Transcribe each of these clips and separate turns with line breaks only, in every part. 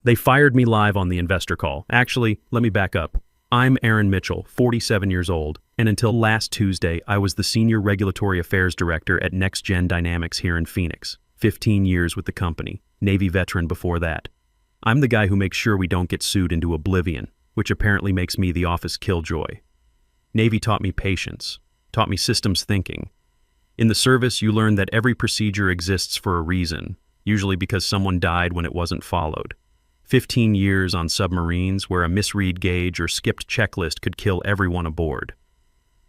They fired me live on the investor call. Actually, let me back up. I'm Aaron Mitchell, 47 years old, and until last Tuesday, I was the Senior Regulatory Affairs Director at NexGen Dynamics here in Phoenix. 15 years with the company, Navy veteran before that. I'm the guy who makes sure we don't get sued into oblivion, which apparently makes me the office killjoy. Navy taught me patience, taught me systems thinking. In the service, you learn that every procedure exists for a reason, usually because someone died when it wasn't followed. 15 years on submarines where a misread gauge or skipped checklist could kill everyone aboard.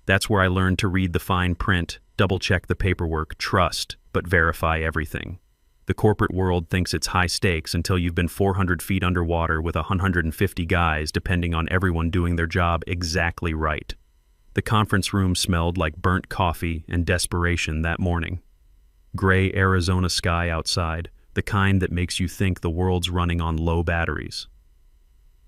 That's where I learned to read the fine print, double-check the paperwork, trust, but verify everything. The corporate world thinks it's high stakes until you've been 400 feet underwater with 150 guys depending on everyone doing their job exactly right. The conference room smelled like burnt coffee and desperation that morning. Gray Arizona sky outside, the kind that makes you think the world's running on low batteries.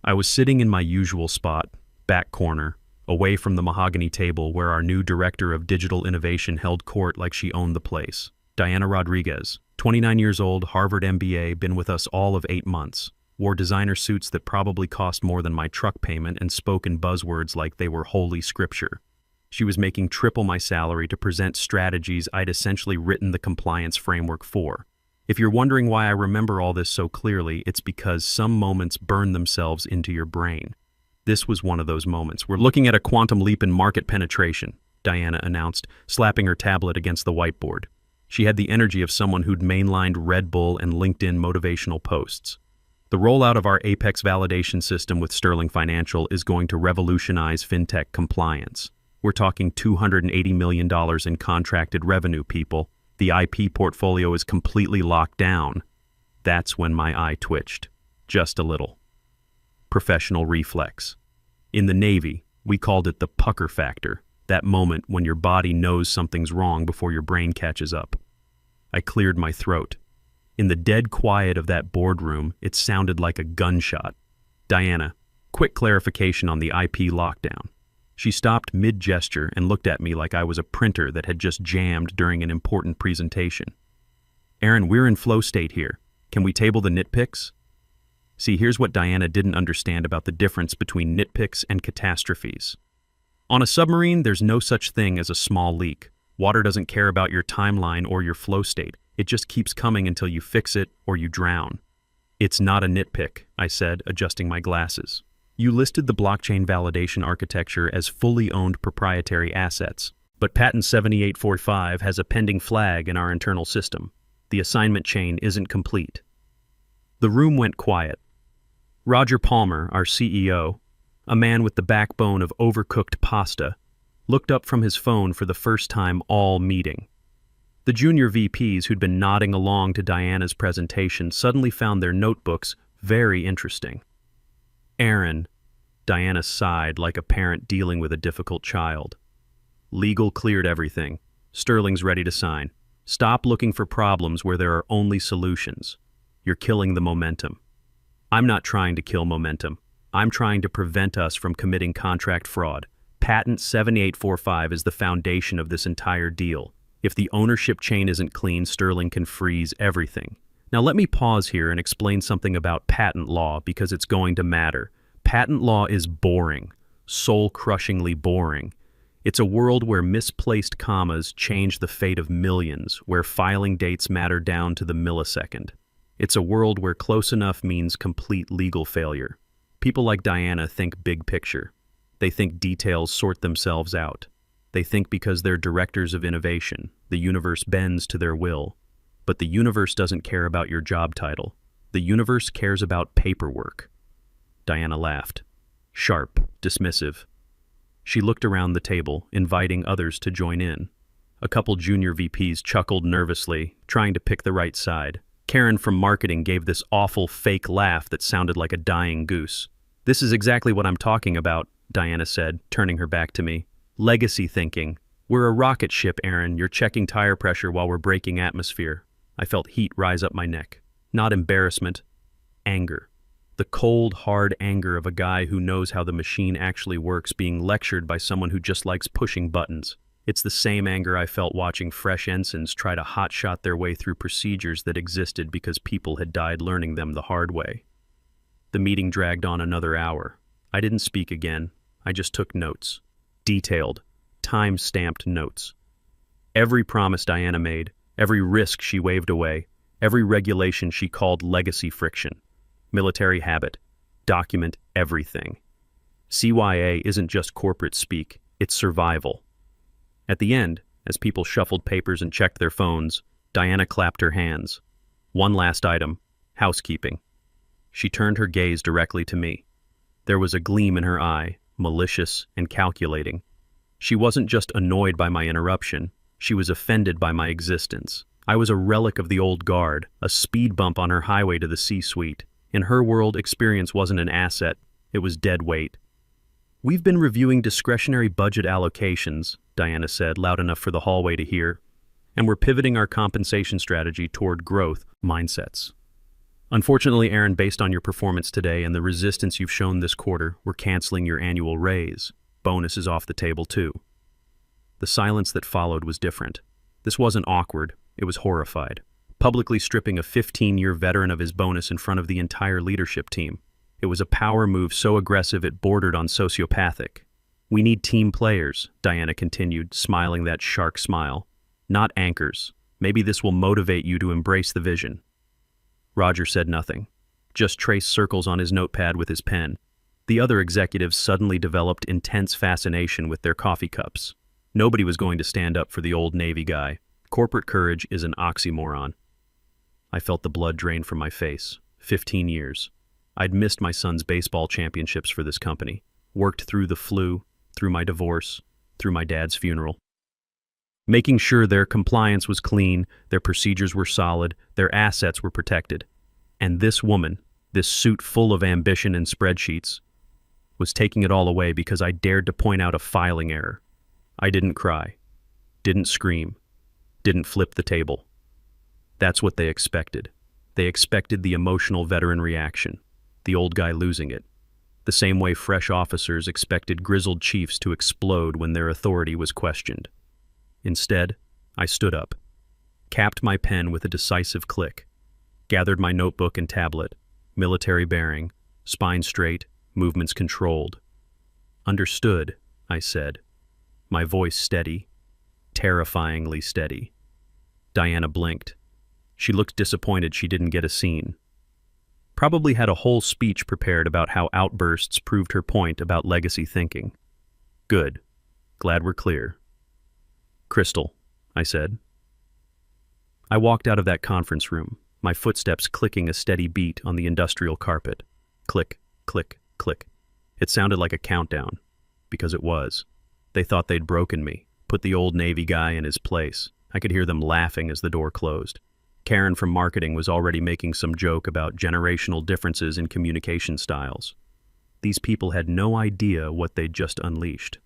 I was sitting in my usual spot, back corner, away from the mahogany table where our new director of digital innovation held court like she owned the place. Diana Rodriguez, 29 years old, Harvard MBA, been with us all of 8 months, wore designer suits that probably cost more than my truck payment and spoke in buzzwords like they were holy scripture. She was making triple my salary to present strategies I'd essentially written the compliance framework for. If you're wondering why I remember all this so clearly, it's because some moments burn themselves into your brain. This was one of those moments. We're looking at a quantum leap in market penetration, Diana announced, slapping her tablet against the whiteboard. She had the energy of someone who'd mainlined Red Bull and LinkedIn motivational posts. The rollout of our Apex validation system with Sterling Financial is going to revolutionize fintech compliance. We're talking $280 million in contracted revenue, people. The IP portfolio is completely locked down. That's when my eye twitched. Just a little. Professional reflex. In the Navy, we called it the pucker factor, that moment when your body knows something's wrong before your brain catches up. I cleared my throat. In the dead quiet of that boardroom, it sounded like a gunshot. Diana, quick clarification on the IP lockdown. She stopped mid-gesture and looked at me like I was a printer that had just jammed during an important presentation. Aaron, we're in flow state here. Can we table the nitpicks? See, here's what Diana didn't understand about the difference between nitpicks and catastrophes. On a submarine, there's no such thing as a small leak. Water doesn't care about your timeline or your flow state. It just keeps coming until you fix it or you drown. It's not a nitpick, I said, adjusting my glasses. You listed the blockchain validation architecture as fully owned proprietary assets, but Patent 7845 has a pending flag in our internal system. The assignment chain isn't complete. The room went quiet. Roger Palmer, our CEO, a man with the backbone of overcooked pasta, looked up from his phone for the first time all meeting. The junior VPs who'd been nodding along to Diana's presentation suddenly found their notebooks very interesting. Aaron, Diana sighed like a parent dealing with a difficult child. Legal cleared everything. Sterling's ready to sign. Stop looking for problems where there are only solutions. You're killing the momentum. I'm not trying to kill momentum. I'm trying to prevent us from committing contract fraud. Patent 7845 is the foundation of this entire deal. If the ownership chain isn't clean, Sterling can freeze everything. Now let me pause here and explain something about patent law because it's going to matter. Patent law is boring, soul-crushingly boring. It's a world where misplaced commas change the fate of millions, where filing dates matter down to the millisecond. It's a world where close enough means complete legal failure. People like Diana think big picture. They think details sort themselves out. They think because they're directors of innovation, the universe bends to their will. But the universe doesn't care about your job title. The universe cares about paperwork. Diana laughed. Sharp, dismissive. She looked around the table, inviting others to join in. A couple junior VPs chuckled nervously, trying to pick the right side. Karen from marketing gave this awful fake laugh that sounded like a dying goose. This is exactly what I'm talking about, Diana said, turning her back to me. Legacy thinking. We're a rocket ship, Aaron. You're checking tire pressure while we're breaking atmosphere. I felt heat rise up my neck. Not embarrassment. Anger. The cold, hard anger of a guy who knows how the machine actually works being lectured by someone who just likes pushing buttons. It's the same anger I felt watching fresh ensigns try to hotshot their way through procedures that existed because people had died learning them the hard way. The meeting dragged on another hour. I didn't speak again. I just took notes. Detailed, time-stamped notes. Every promise Diana made, every risk she waved away, every regulation she called legacy friction. Military habit. Document everything. CYA isn't just corporate speak, it's survival. At the end, as people shuffled papers and checked their phones, Diana clapped her hands. One last item, housekeeping. She turned her gaze directly to me. There was a gleam in her eye, malicious and calculating. She wasn't just annoyed by my interruption, she was offended by my existence. I was a relic of the old guard, a speed bump on her highway to the C-suite. In her world, experience wasn't an asset, it was dead weight. "We've been reviewing discretionary budget allocations," Diana said, loud enough for the hallway to hear, "and we're pivoting our compensation strategy toward growth mindsets. Unfortunately, Aaron, based on your performance today and the resistance you've shown this quarter, we're canceling your annual raise. Bonus is off the table too." The silence that followed was different. This wasn't awkward, it was horrified. Publicly stripping a 15-year veteran of his bonus in front of the entire leadership team. It was a power move so aggressive it bordered on sociopathic. "We need team players," Diana continued, smiling that shark smile. "Not anchors. Maybe this will motivate you to embrace the vision." Roger said nothing, just traced circles on his notepad with his pen. The other executives suddenly developed intense fascination with their coffee cups. Nobody was going to stand up for the old Navy guy. Corporate courage is an oxymoron. I felt the blood drain from my face. 15 years. I'd missed my son's baseball championships for this company, worked through the flu, through my divorce, through my dad's funeral. Making sure their compliance was clean, their procedures were solid, their assets were protected. And this woman, this suit full of ambition and spreadsheets, was taking it all away because I dared to point out a filing error. I didn't cry, didn't scream, didn't flip the table. That's what they expected. They expected the emotional veteran reaction. The old guy losing it, the same way fresh officers expected grizzled chiefs to explode when their authority was questioned. Instead, I stood up, capped my pen with a decisive click, gathered my notebook and tablet, military bearing, spine straight, movements controlled. "Understood," I said, my voice steady, terrifyingly steady. Diana blinked. She looked disappointed she didn't get a scene. Probably had a whole speech prepared about how outbursts proved her point about legacy thinking. "Good. Glad we're clear." "Crystal," I said. I walked out of that conference room, my footsteps clicking a steady beat on the industrial carpet. Click, click, click. It sounded like a countdown, because it was. They thought they'd broken me, put the old Navy guy in his place. I could hear them laughing as the door closed. Karen from marketing was already making some joke about generational differences in communication styles. These people had no idea what they'd just unleashed.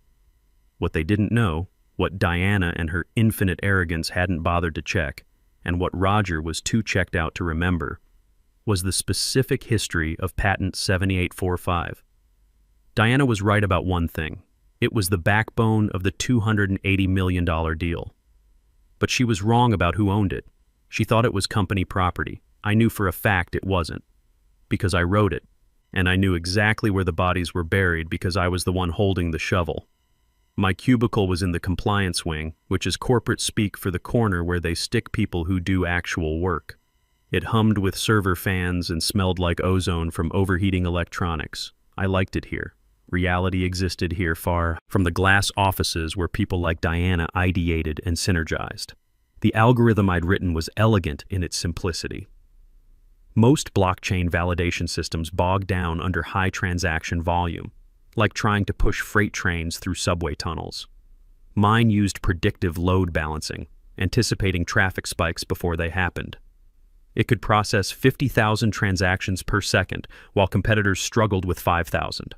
What they didn't know, what Diana and her infinite arrogance hadn't bothered to check, and what Roger was too checked out to remember, was the specific history of Patent 7845. Diana was right about one thing. It was the backbone of the $280 million deal. But she was wrong about who owned it. She thought it was company property. I knew for a fact it wasn't, because I wrote it, and I knew exactly where the bodies were buried because I was the one holding the shovel. My cubicle was in the compliance wing, which is corporate speak for the corner where they stick people who do actual work. It hummed with server fans and smelled like ozone from overheating electronics. I liked it here. Reality existed here far from the glass offices where people like Diana ideated and synergized. The algorithm I'd written was elegant in its simplicity. Most blockchain validation systems bog down under high transaction volume, like trying to push freight trains through subway tunnels. Mine used predictive load balancing, anticipating traffic spikes before they happened. It could process 50,000 transactions per second, while competitors struggled with 5,000.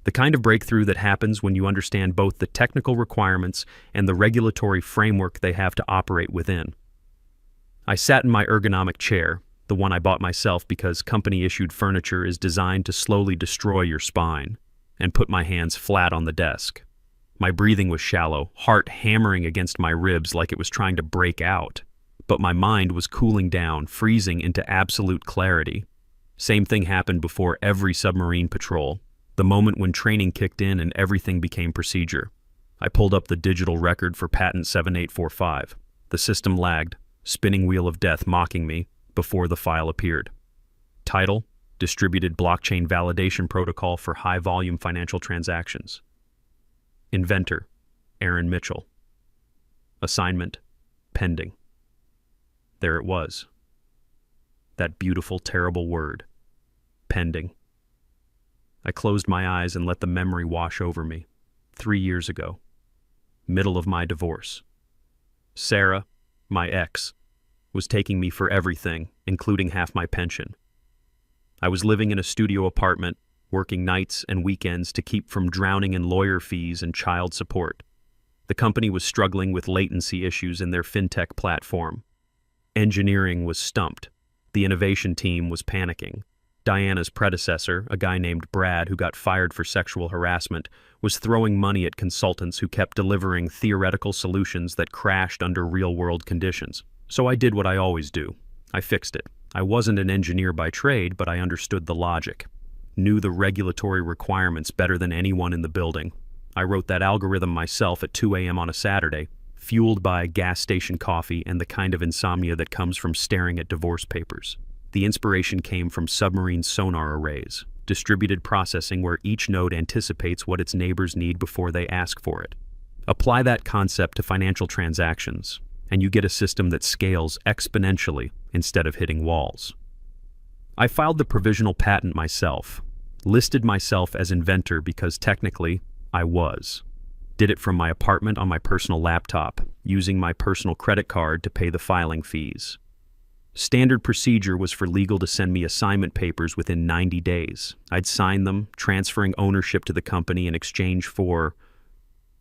The kind of breakthrough that happens when you understand both the technical requirements and the regulatory framework they have to operate within. I sat in my ergonomic chair, the one I bought myself because company-issued furniture is designed to slowly destroy your spine, and put my hands flat on the desk. My breathing was shallow, heart hammering against my ribs like it was trying to break out. But my mind was cooling down, freezing into absolute clarity. Same thing happened before every submarine patrol, the moment when training kicked in and everything became procedure. I pulled up the digital record for patent 7845. The system lagged, spinning wheel of death mocking me, before the file appeared. Title: Distributed Blockchain Validation Protocol for High-Volume Financial Transactions. Inventor: Aaron Mitchell. Assignment: pending. There it was. That beautiful, terrible word. Pending. I closed my eyes and let the memory wash over me. 3 years ago. Middle of my divorce. Sarah, my ex, was taking me for everything, including half my pension. I was living in a studio apartment, working nights and weekends to keep from drowning in lawyer fees and child support. The company was struggling with latency issues in their fintech platform. Engineering was stumped. The innovation team was panicking. Diana's predecessor, a guy named Brad who got fired for sexual harassment, was throwing money at consultants who kept delivering theoretical solutions that crashed under real-world conditions. So I did what I always do. I fixed it. I wasn't an engineer by trade, but I understood the logic. Knew the regulatory requirements better than anyone in the building. I wrote that algorithm myself at 2 a.m. on a Saturday, fueled by gas station coffee and the kind of insomnia that comes from staring at divorce papers. The inspiration came from submarine sonar arrays, distributed processing where each node anticipates what its neighbors need before they ask for it. Apply that concept to financial transactions, and you get a system that scales exponentially instead of hitting walls. I filed the provisional patent myself, listed myself as inventor because technically I was. Did it from my apartment on my personal laptop, using my personal credit card to pay the filing fees. Standard procedure was for legal to send me assignment papers within 90 days. I'd sign them, transferring ownership to the company in exchange for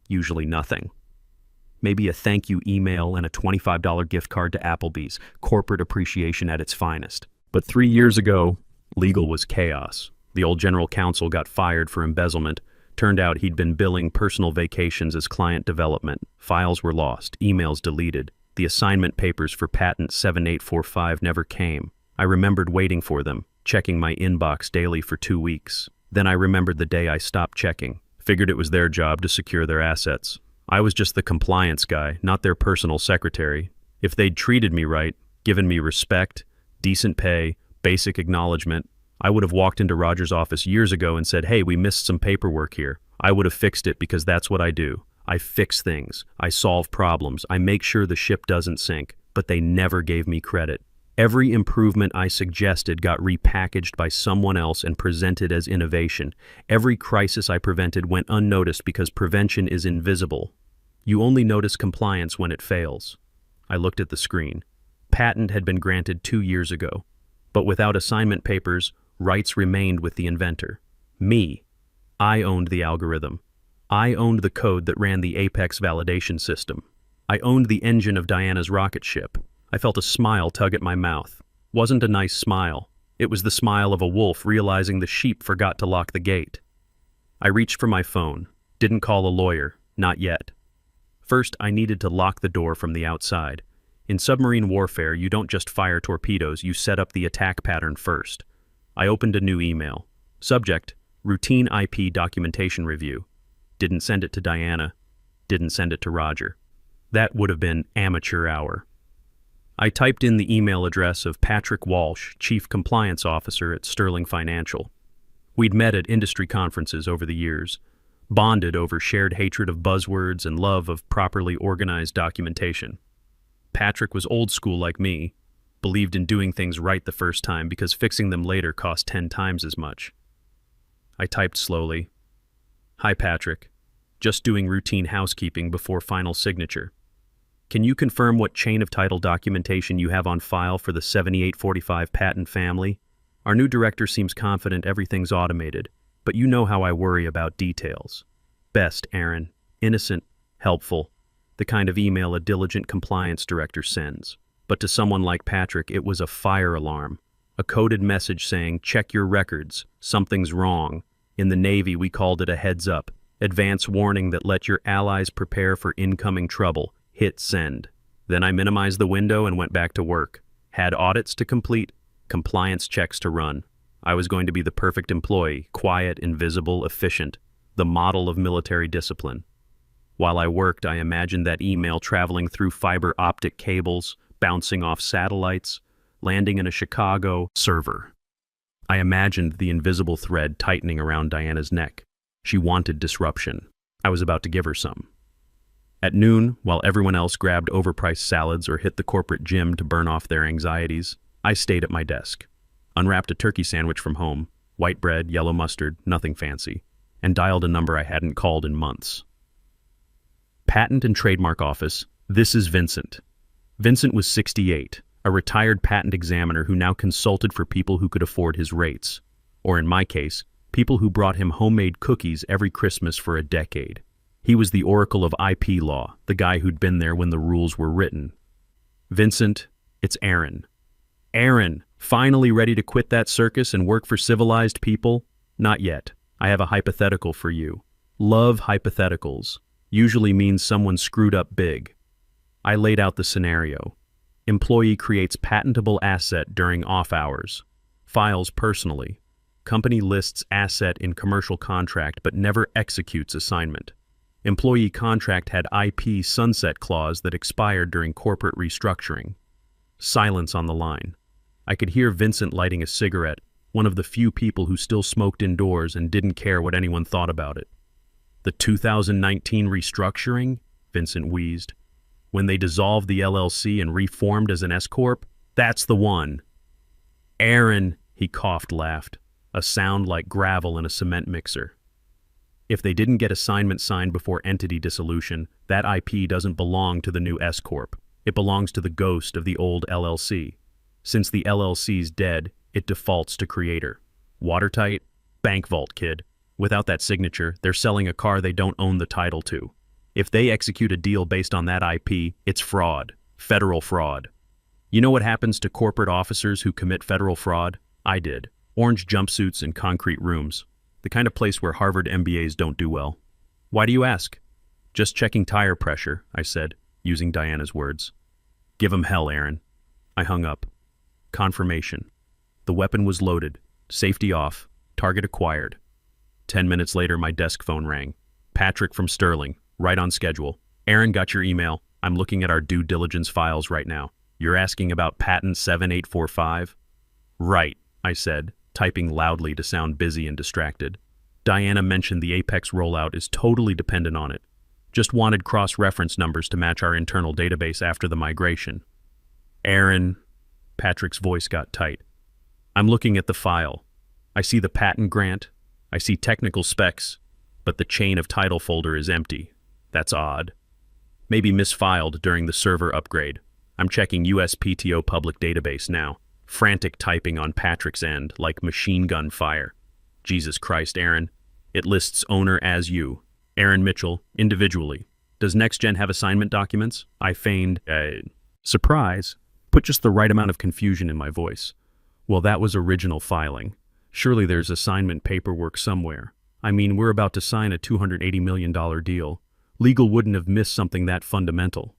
usually nothing. Maybe a thank you email and a $25 gift card to Applebee's, corporate appreciation at its finest. But 3 years ago, legal was chaos. The old general counsel got fired for embezzlement. Turned out he'd been billing personal vacations as client development. Files were lost, emails deleted. The assignment papers for patent 7845 never came. I remembered waiting for them, checking my inbox daily for 2 weeks. Then I remembered the day I stopped checking. Figured it was their job to secure their assets. I was just the compliance guy, not their personal secretary. If they'd treated me right, given me respect, decent pay, basic acknowledgement, I would have walked into Roger's office years ago and said, "Hey, we missed some paperwork here." I would have fixed it because that's what I do. I fix things. I solve problems. I make sure the ship doesn't sink. But they never gave me credit. Every improvement I suggested got repackaged by someone else and presented as innovation. Every crisis I prevented went unnoticed because prevention is invisible. You only notice compliance when it fails. I looked at the screen. Patent had been granted 2 years ago. But without assignment papers, rights remained with the inventor. Me. I owned the algorithm. I owned the code that ran the Apex validation system. I owned the engine of Diana's rocket ship. I felt a smile tug at my mouth. Wasn't a nice smile. It was the smile of a wolf realizing the sheep forgot to lock the gate. I reached for my phone. Didn't call a lawyer. Not yet. First, I needed to lock the door from the outside. In submarine warfare, you don't just fire torpedoes, you set up the attack pattern first. I opened a new email. Subject: Routine IP Documentation Review. Didn't send it to Diana. Didn't send it to Roger. That would have been amateur hour. I typed in the email address of Patrick Walsh, Chief Compliance Officer at Sterling Financial. We'd met at industry conferences over the years, bonded over shared hatred of buzzwords and love of properly organized documentation. Patrick was old school like me, believed in doing things right the first time because fixing them later cost 10 times as much. I typed slowly. Hi Patrick, just doing routine housekeeping before final signature. Can you confirm what chain of title documentation you have on file for the 7845 patent family? Our new director seems confident everything's automated, but you know how I worry about details. Best, Aaron. Innocent, helpful, the kind of email a diligent compliance director sends. But to someone like Patrick, it was a fire alarm, a coded message saying, check your records, something's wrong. In the Navy, we called it a heads up, advance warning that let your allies prepare for incoming trouble. Hit send. Then I minimized the window and went back to work. Had audits to complete, compliance checks to run. I was going to be the perfect employee, quiet, invisible, efficient, the model of military discipline. While I worked, I imagined that email traveling through fiber optic cables, bouncing off satellites, landing in a Chicago server. I imagined the invisible thread tightening around Diana's neck. She wanted disruption. I was about to give her some. At noon, while everyone else grabbed overpriced salads or hit the corporate gym to burn off their anxieties, I stayed at my desk, unwrapped a turkey sandwich from home, white bread, yellow mustard, nothing fancy, and dialed a number I hadn't called in months. Patent and Trademark Office, this is Vincent. Vincent was 68, a retired patent examiner who now consulted for people who could afford his rates, or in my case, people who brought him homemade cookies every Christmas for a decade. He was the oracle of IP law, the guy who'd been there when the rules were written. Vincent, it's Aaron. Aaron, finally ready to quit that circus and work for civilized people? Not yet. I have a hypothetical for you. Love hypotheticals. Usually means someone screwed up big. I laid out the scenario. Employee creates patentable asset during off hours. Files personally. Company lists asset in commercial contract but never executes assignment. Employee contract had IP sunset clause that expired during corporate restructuring. Silence on the line. I could hear Vincent lighting a cigarette, one of the few people who still smoked indoors and didn't care what anyone thought about it. The 2019 restructuring? Vincent wheezed. When they dissolved the LLC and reformed as an S-Corp? That's the one. Aaron, he coughed, laughed, a sound like gravel in a cement mixer. If they didn't get assignment signed before entity dissolution, that IP doesn't belong to the new S-Corp. It belongs to the ghost of the old LLC. Since the LLC's dead, it defaults to creator. Watertight? Bank vault, kid. Without that signature, they're selling a car they don't own the title to. If they execute a deal based on that IP, it's fraud. Federal fraud. You know what happens to corporate officers who commit federal fraud? I did. Orange jumpsuits and concrete rooms. The kind of place where Harvard MBAs don't do well. Why do you ask? Just checking tire pressure, I said, using Diana's words. Give 'em hell, Aaron. I hung up. Confirmation. The weapon was loaded, safety off, target acquired. 10 minutes later, my desk phone rang. Patrick from Sterling, right on schedule. Aaron, got your email. I'm looking at our due diligence files right now. You're asking about patent 7845? Right, I said, typing loudly to sound busy and distracted. Diana mentioned the Apex rollout is totally dependent on it. Just wanted cross-reference numbers to match our internal database after the migration. Aaron, Patrick's voice got tight. I'm looking at the file. I see the patent grant. I see technical specs, but the chain of title folder is empty. That's odd. Maybe misfiled during the server upgrade. I'm checking USPTO public database now. Frantic typing on Patrick's end, like machine gun fire. Jesus Christ, Aaron. It lists owner as you. Aaron Mitchell, individually. Does NexGen have assignment documents? I feigned, surprise. Put just the right amount of confusion in my voice. Well, that was original filing. Surely there's assignment paperwork somewhere. I mean, we're about to sign a $280 million deal. Legal wouldn't have missed something that fundamental.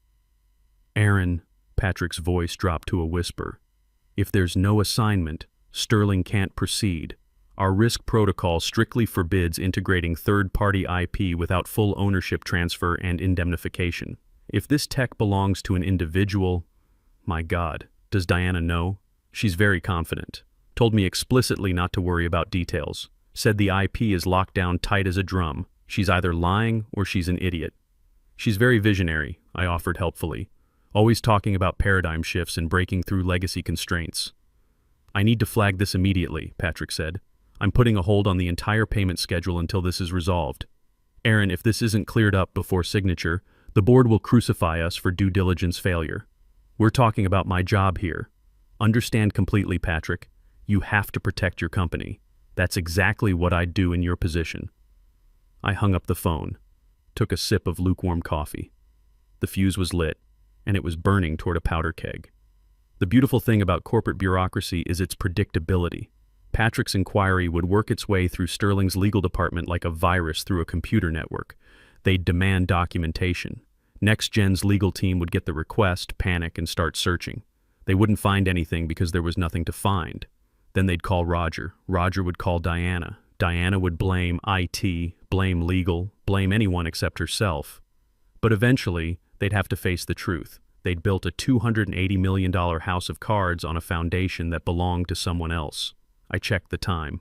Aaron, Patrick's voice dropped to a whisper. If there's no assignment, Sterling can't proceed. Our risk protocol strictly forbids integrating third-party IP without full ownership transfer and indemnification. If this tech belongs to an individual, my God, does Diana know? She's very confident. Told me explicitly not to worry about details. Said the IP is locked down tight as a drum. She's either lying or she's an idiot. She's very visionary, I offered helpfully. Always talking about paradigm shifts and breaking through legacy constraints. I need to flag this immediately, Patrick said. I'm putting a hold on the entire payment schedule until this is resolved. Aaron, if this isn't cleared up before signature, the board will crucify us for due diligence failure. We're talking about my job here. Understand completely, Patrick. You have to protect your company. That's exactly what I'd do in your position. I hung up the phone, took a sip of lukewarm coffee. The fuse was lit, and it was burning toward a powder keg. The beautiful thing about corporate bureaucracy is its predictability. Patrick's inquiry would work its way through Sterling's legal department like a virus through a computer network. They'd demand documentation. NexGen's legal team would get the request, panic, and start searching. They wouldn't find anything because there was nothing to find. Then they'd call Roger. Roger would call Diana. Diana would blame IT, blame legal, blame anyone except herself. But eventually, they'd have to face the truth. They'd built a $280 million house of cards on a foundation that belonged to someone else. I checked the time.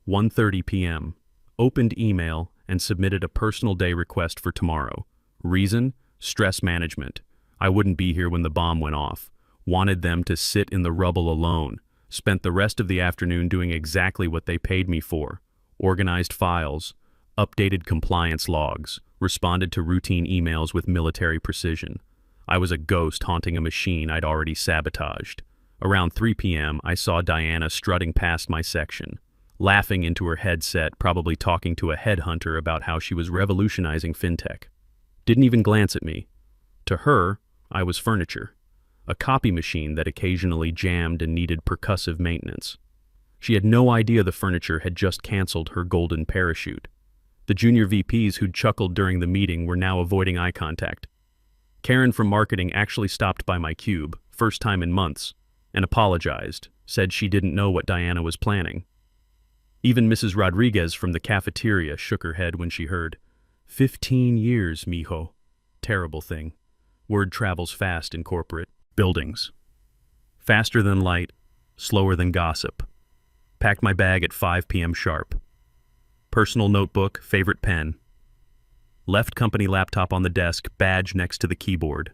1:30 p.m. Opened email and submitted a personal day request for tomorrow. Reason? Stress management. I wouldn't be here when the bomb went off. Wanted them to sit in the rubble alone. Spent the rest of the afternoon doing exactly what they paid me for. Organized files, updated compliance logs, responded to routine emails with military precision. I was a ghost haunting a machine I'd already sabotaged. Around 3 p.m., I saw Diana strutting past my section, laughing into her headset, probably talking to a headhunter about how she was revolutionizing fintech. Didn't even glance at me. To her, I was furniture. A copy machine that occasionally jammed and needed percussive maintenance. She had no idea the furniture had just canceled her golden parachute. The junior VPs who'd chuckled during the meeting were now avoiding eye contact. Karen from marketing actually stopped by my cube, first time in months, and apologized, said she didn't know what Diana was planning. Even Mrs. Rodriguez from the cafeteria shook her head when she heard, 15 years, mijo. Terrible thing. Word travels fast in corporate buildings. Faster than light, slower than gossip. Packed my bag at 5 p.m. sharp. Personal notebook, favorite pen. Left company laptop on the desk, badge next to the keyboard.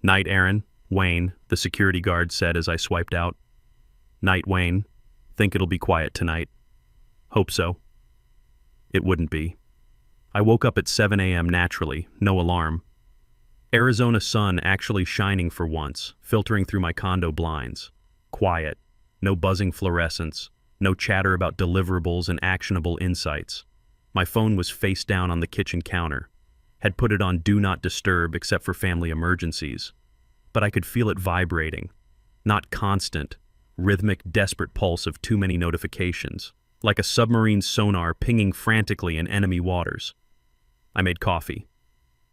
Night, Aaron. Wayne, the security guard said as I swiped out. Night, Wayne. Think it'll be quiet tonight. Hope so. It wouldn't be. I woke up at 7 a.m. naturally, no alarm. Arizona sun actually shining for once, filtering through my condo blinds. Quiet. No buzzing fluorescents. No chatter about deliverables and actionable insights. My phone was face down on the kitchen counter. Had put it on Do Not Disturb except for family emergencies. But I could feel it vibrating. Not constant, rhythmic, desperate pulse of too many notifications. Like a submarine sonar pinging frantically in enemy waters. I made coffee.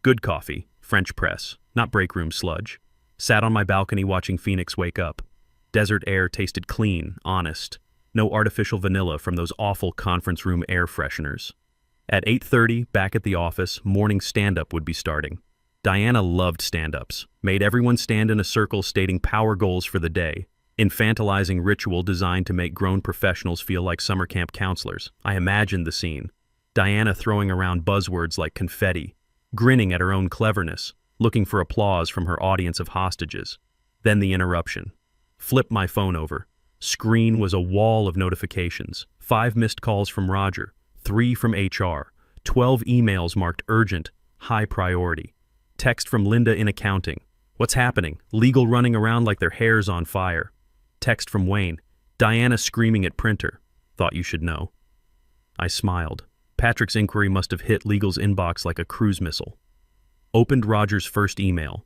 Good coffee, French press, not break room sludge. Sat on my balcony watching Phoenix wake up. Desert air tasted clean, honest. No artificial vanilla from those awful conference room air fresheners. At 8:30, back at the office, morning stand-up would be starting. Diana loved stand-ups, made everyone stand in a circle stating power goals for the day. Infantilizing ritual designed to make grown professionals feel like summer camp counselors. I imagined the scene. Diana throwing around buzzwords like confetti, grinning at her own cleverness, looking for applause from her audience of hostages. Then the interruption. Flipped my phone over. Screen was a wall of notifications. 5 missed calls from Roger, 3 from HR, 12 emails marked urgent, high priority. Text from Linda in accounting. What's happening? Legal running around like their hair's on fire. Text from Wayne. Diana screaming at printer. Thought you should know. I smiled. Patrick's inquiry must have hit legal's inbox like a cruise missile. Opened Roger's first email.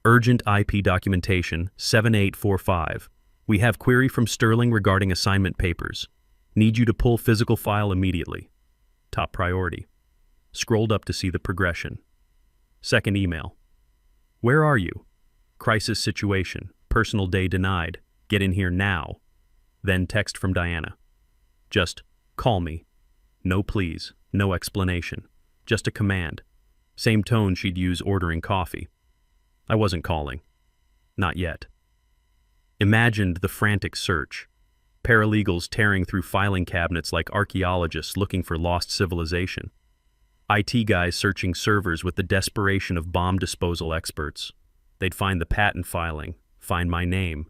Urgent IP documentation, 7845. We have query from Sterling regarding assignment papers. Need you to pull physical file immediately. Top priority. Scrolled up to see the progression. Second email. Where are you? Crisis situation. Personal day denied. Get in here now. Then text from Diana. Just call me. No please, no explanation. Just a command. Same tone she'd use ordering coffee. I wasn't calling. Not yet. Imagined the frantic search. Paralegals tearing through filing cabinets like archaeologists looking for lost civilization. IT guys searching servers with the desperation of bomb disposal experts. They'd find the patent filing, find my name,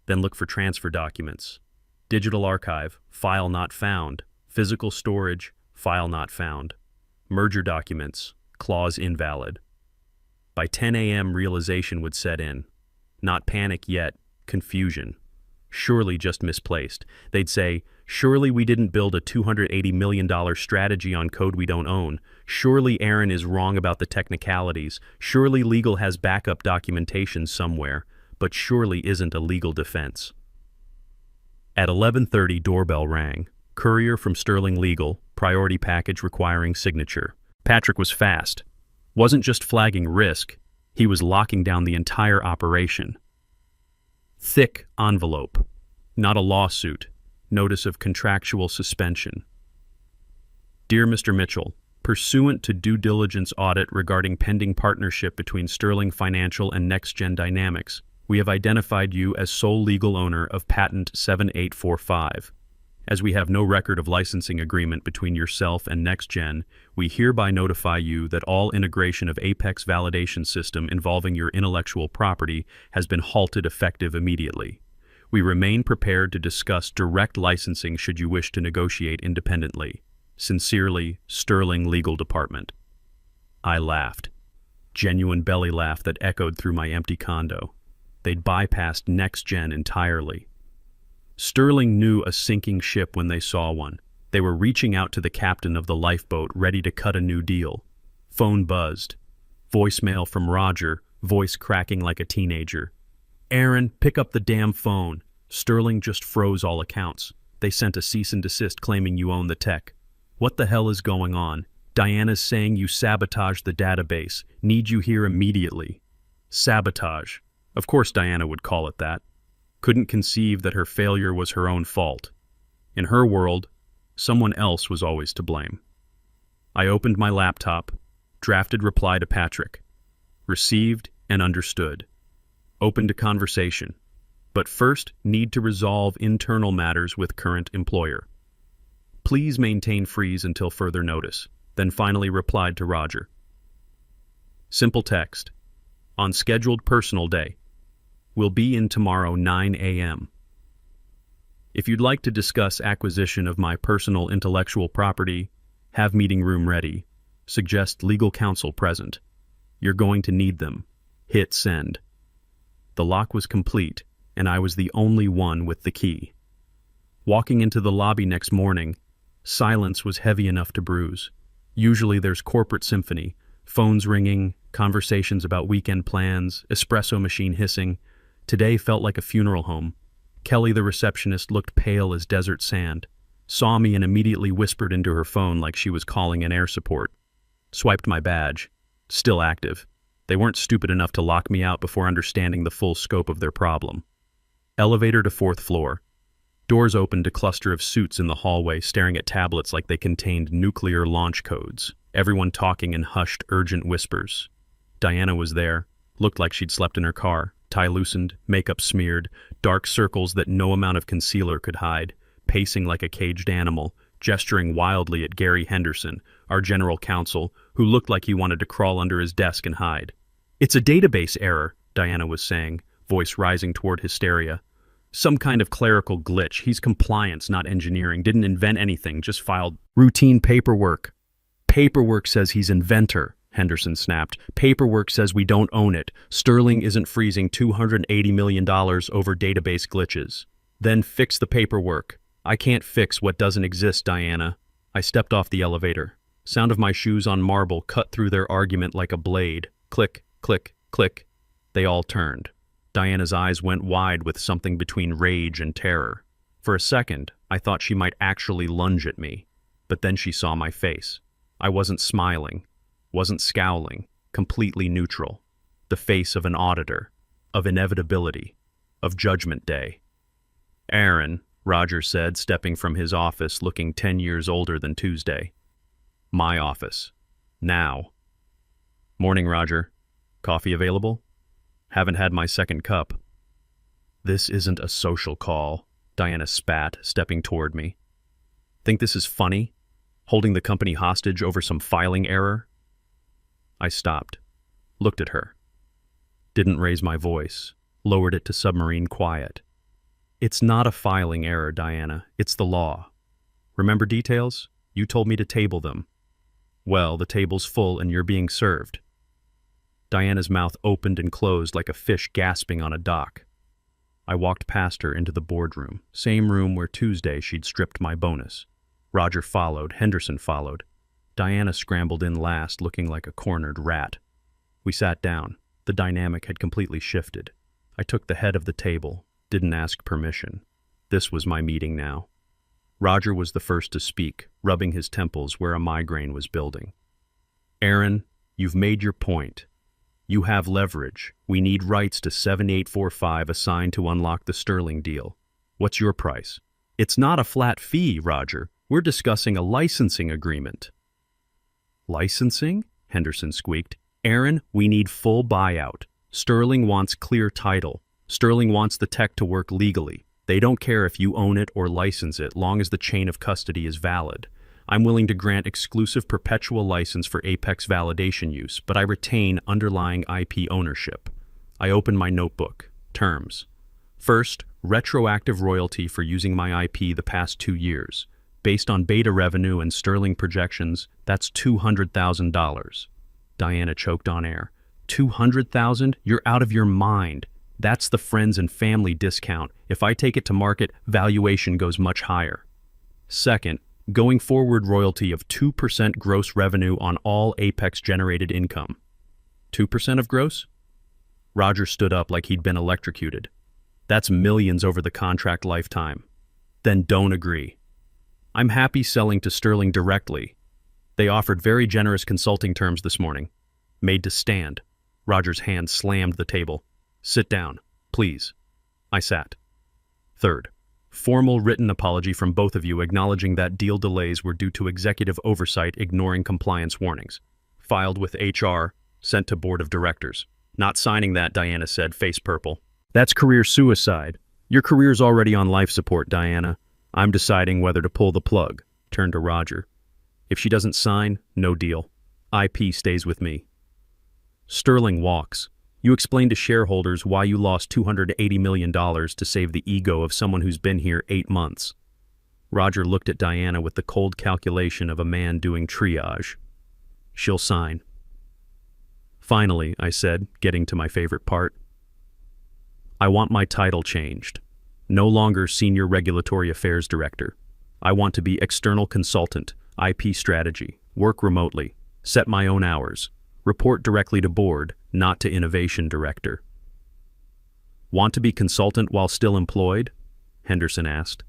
then look for transfer documents. Digital archive, file not found. Physical storage, file not found. Merger documents, clause invalid. By 10 a.m. realization would set in. Not panic yet, confusion. Surely just misplaced. They'd say, surely we didn't build a $280 million strategy on code we don't own. Surely Aaron is wrong about the technicalities. Surely legal has backup documentation somewhere, but surely isn't a legal defense. At 11:30, doorbell rang. Courier from Sterling Legal, priority package requiring signature. Patrick was fast. Wasn't just flagging risk, he was locking down the entire operation. Thick envelope. Not a lawsuit. Notice of contractual suspension. Dear Mr. Mitchell, pursuant to due diligence audit regarding pending partnership between Sterling Financial and NexGen Dynamics, we have identified you as sole legal owner of patent 7845. As we have no record of licensing agreement between yourself and NexGen, we hereby notify you that all integration of Apex validation system involving your intellectual property has been halted effective immediately. We remain prepared to discuss direct licensing should you wish to negotiate independently. Sincerely, Sterling Legal Department. I laughed. Genuine belly laugh that echoed through my empty condo. They'd bypassed NexGen entirely. Sterling knew a sinking ship when they saw one. They were reaching out to the captain of the lifeboat, ready to cut a new deal. Phone buzzed. Voicemail from Roger, voice cracking like a teenager. Aaron, pick up the damn phone. Sterling just froze all accounts. They sent a cease and desist claiming you own the tech. What the hell is going on? Diana's saying you sabotaged the database. Need you here immediately. Sabotage. Of course Diana would call it that. Couldn't conceive that her failure was her own fault. In her world, someone else was always to blame. I opened my laptop, drafted reply to Patrick. Received and understood. Opened a conversation. But first, need to resolve internal matters with current employer. Please maintain freeze until further notice. Then finally replied to Roger. Simple text. On scheduled personal day. Will be in tomorrow 9 a.m. If you'd like to discuss acquisition of my personal intellectual property, have meeting room ready. Suggest legal counsel present. You're going to need them. Hit send. The lock was complete, and I was the only one with the key. Walking into the lobby next morning, silence was heavy enough to bruise. Usually there's corporate symphony, phones ringing, conversations about weekend plans, espresso machine hissing. Today felt like a funeral home. Kelly, the receptionist, looked pale as desert sand, saw me and immediately whispered into her phone like she was calling an air support. Swiped my badge. Still active. They weren't stupid enough to lock me out before understanding the full scope of their problem. Elevator to 4th floor. Doors opened, a cluster of suits in the hallway staring at tablets like they contained nuclear launch codes, everyone talking in hushed, urgent whispers. Diana was there, looked like she'd slept in her car. Tie loosened, makeup smeared, dark circles that no amount of concealer could hide, pacing like a caged animal, gesturing wildly at Gary Henderson, our general counsel, who looked like he wanted to crawl under his desk and hide. It's a database error, Diana was saying, voice rising toward hysteria. Some kind of clerical glitch. He's compliance, not engineering. Didn't invent anything, just filed routine paperwork. Paperwork says he's inventor. Henderson snapped. Paperwork says we don't own it. Sterling isn't freezing $280 million over database glitches. Then fix the paperwork. I can't fix what doesn't exist, Diana. I stepped off the elevator. Sound of my shoes on marble cut through their argument like a blade. Click, click, click. They all turned. Diana's eyes went wide with something between rage and terror. For a second, I thought she might actually lunge at me. But then she saw my face. I wasn't smiling. Wasn't scowling, completely neutral. The face of an auditor, of inevitability, of Judgment Day. Aaron, Roger said, stepping from his office looking 10 years older than Tuesday. My office. Now. Morning, Roger. Coffee available? Haven't had my second cup. This isn't a social call, Diana spat, stepping toward me. Think this is funny? Holding the company hostage over some filing error? I stopped, looked at her. Didn't raise my voice, lowered it to submarine quiet. It's not a filing error, Diana. It's the law. Remember details? You told me to table them. Well, the table's full and you're being served. Diana's mouth opened and closed like a fish gasping on a dock. I walked past her into the boardroom, same room where Tuesday she'd stripped my bonus. Roger followed, Henderson followed. Diana scrambled in last, looking like a cornered rat. We sat down. The dynamic had completely shifted. I took the head of the table, didn't ask permission. This was my meeting now. Roger was the first to speak, rubbing his temples where a migraine was building. Aaron, you've made your point. You have leverage. We need rights to 7845 assigned to unlock the Sterling deal. What's your price? It's not a flat fee, Roger. We're discussing a licensing agreement. Licensing? Henderson squeaked. Aaron, we need full buyout. Sterling wants clear title. Sterling wants the tech to work legally. They don't care if you own it or license it, long as the chain of custody is valid. I'm willing to grant exclusive perpetual license for Apex validation use, but I retain underlying IP ownership. I open my notebook. Terms. First, retroactive royalty for using my IP the past 2 years. Based on beta revenue and Sterling projections, that's $200,000. Diana choked on air. 200,000? You're out of your mind. That's the friends and family discount. If I take it to market, valuation goes much higher. Second, going forward royalty of 2% gross revenue on all Apex-generated income. 2% of gross? Roger stood up like he'd been electrocuted. That's millions over the contract lifetime. Then don't agree. I'm happy selling to Sterling directly. They offered very generous consulting terms this morning. Made to stand. Roger's hand slammed the table. Sit down, please. I sat. Third, formal written apology from both of you acknowledging that deal delays were due to executive oversight ignoring compliance warnings. Filed with HR, sent to board of directors. Not signing that, Diana said, face purple. That's career suicide. Your career's already on life support, Diana. I'm deciding whether to pull the plug. Turned to Roger. If she doesn't sign, no deal. IP stays with me. Sterling walks. You explained to shareholders why you lost $280 million to save the ego of someone who's been here 8 months. Roger looked at Diana with the cold calculation of a man doing triage. She'll sign. Finally, I said, getting to my favorite part. I want my title changed. No longer Senior Regulatory Affairs Director. I want to be External Consultant, IP Strategy, work remotely, set my own hours, report directly to board, not to Innovation Director. Want to be consultant while still employed? Henderson asked.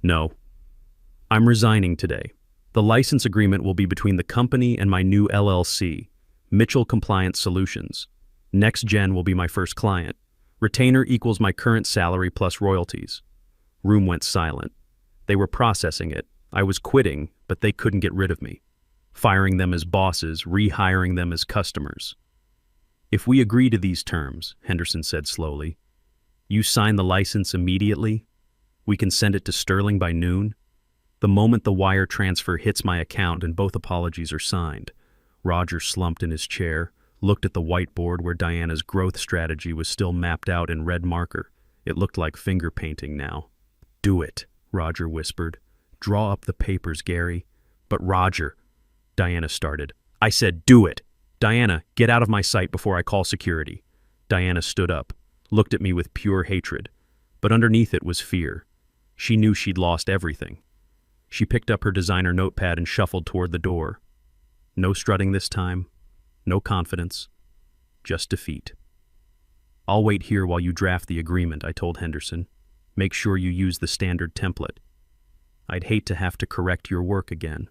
No. I'm resigning today. The license agreement will be between the company and my new LLC, Mitchell Compliance Solutions. NexGen will be my first client. Retainer equals my current salary plus royalties. Room went silent. They were processing it. I was quitting, but they couldn't get rid of me. Firing them as bosses, rehiring them as customers. If we agree to these terms, Henderson said slowly, you sign the license immediately, we can send it to Sterling by noon. The moment the wire transfer hits my account and both apologies are signed. Roger slumped in his chair, looked at the whiteboard where Diana's growth strategy was still mapped out in red marker. It looked like finger painting now. Do it, Roger whispered. Draw up the papers, Gary. But Roger, Diana started. I said, do it. Diana, get out of my sight before I call security. Diana stood up, looked at me with pure hatred, but underneath it was fear. She knew she'd lost everything. She picked up her designer notepad and shuffled toward the door. No strutting this time. No confidence, just defeat. I'll wait here while you draft the agreement, I told Henderson. Make sure you use the standard template. I'd hate to have to correct your work again.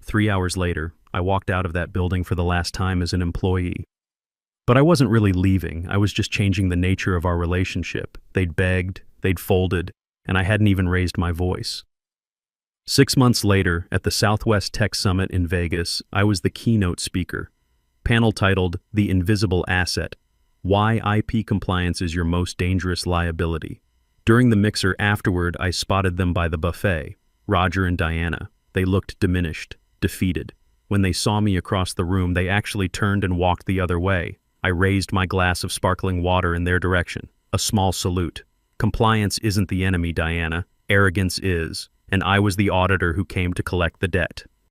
3 hours later, I walked out of that building for the last time as an employee. But I wasn't really leaving, I was just changing the nature of our relationship. They'd begged, they'd folded, and I hadn't even raised my voice. 6 months later, at the Southwest Tech Summit in Vegas, I was the keynote speaker. Panel titled, The Invisible Asset, Why IP Compliance is Your Most Dangerous Liability. During the mixer afterward, I spotted them by the buffet, Roger and Diana. They looked diminished, defeated. When they saw me across the room, they actually turned and walked the other way. I raised my glass of sparkling water in their direction. A small salute. Compliance isn't the enemy, Diana. Arrogance is. And I was the auditor who came to collect the debt.